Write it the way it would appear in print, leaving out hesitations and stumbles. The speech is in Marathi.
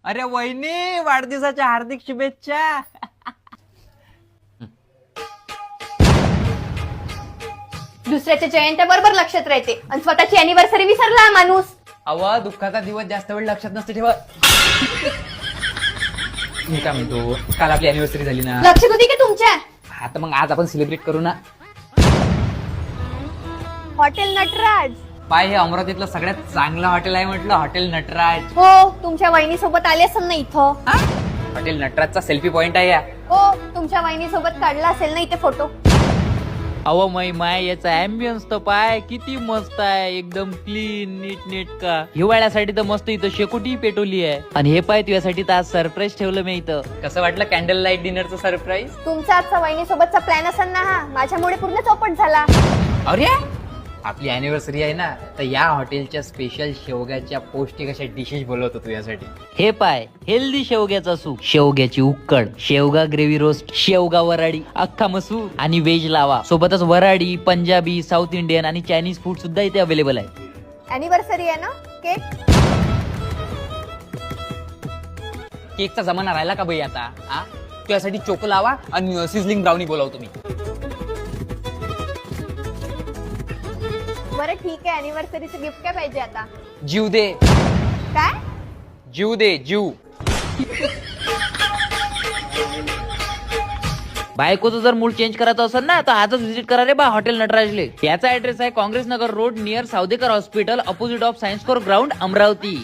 अरे वहिनी, वाढदिवसाच्या हार्दिक शुभेच्छा. दुसऱ्याच्या जयंत्या बरोबर लक्षात राहते आणि स्वतःची अॅनिव्हर्सरी विसरला हा माणूस. अव दुःखाचा दिवस जास्त वेळ लक्षात नसते ठेवत. मी काय म्हणतो, काल आपली अॅनिव्हर्सरी झाली ना, लक्षात होती की तुमच्या? आता मग आज आपण सेलिब्रेट करू ना. हॉटेल नटराज. पाय, हे अमरावतीतलं सगळ्यात चांगलं हॉटेल आहे म्हटलं, हॉटेल नटराज. हो, तुमच्या वहिनी सोबत आले असेल ना इथं. हॉटेल नटराजचा सेल्फी पॉइंट आहे या. हो, तुमच्या वहिनी सोबत काढला असेल ना इथे फोटो. अव माय याचा अँबियन्स तर पाय किती मस्त आहे, एकदम क्लीन नीट नेटका. हिवाळ्यासाठी तर मस्त इथं शेकोटी पेटवली आहे. आणि हे पाय तुझ्यासाठी तर आज सरप्राईज ठेवलं मी इथं. कसं वाटलं कॅन्डल लाईट डिनरचं सरप्राईज? तुमचा आजचा वहिनी सोबतचा प्लॅन असेल ना हा, माझ्यामुळे पूर्ण चौपट झाला. अरे आपली अॅनिव्हर्सरी आहे ना, तर या हॉटेलच्या स्पेशल शेवग्याच्या पौष्टिक अशा डिशेस बोलवतो तुझ्यासाठी. हे पाय हेल्दी शेवग्याचा सूप, शेवग्याची उक्कड, शेवगा ग्रेव्ही रोस्ट, शेवगा वराडी, अख्खा मसूर आणि व्हेज लावा. सोबतच वराडी, पंजाबी, साऊथ इंडियन आणि चायनीज फूड सुद्धा इथे अवेलेबल आहे. अॅनिव्हर्सरी आहे ना, केक. केकचा जमाना राहिला का बाई आता? तुझ्यासाठी चोको लावा आणि सिझलिंग ब्राउनी बोलावतो मी. बरं ठीक आहे, अॅनिव्हर्सरीचं गिफ्ट काय पाहिजे आता? जीव दे. काय? जीव दे, जीव. बायकोचं जर मूड चेंज करायचं असेल ना, तर आजच व्हिजिट करा रे बा हॉटेल नटराजले. याचा ऍड्रेस आहे Congress Nagar road near Savdekar hospital, opposite of science core ground, Amravati.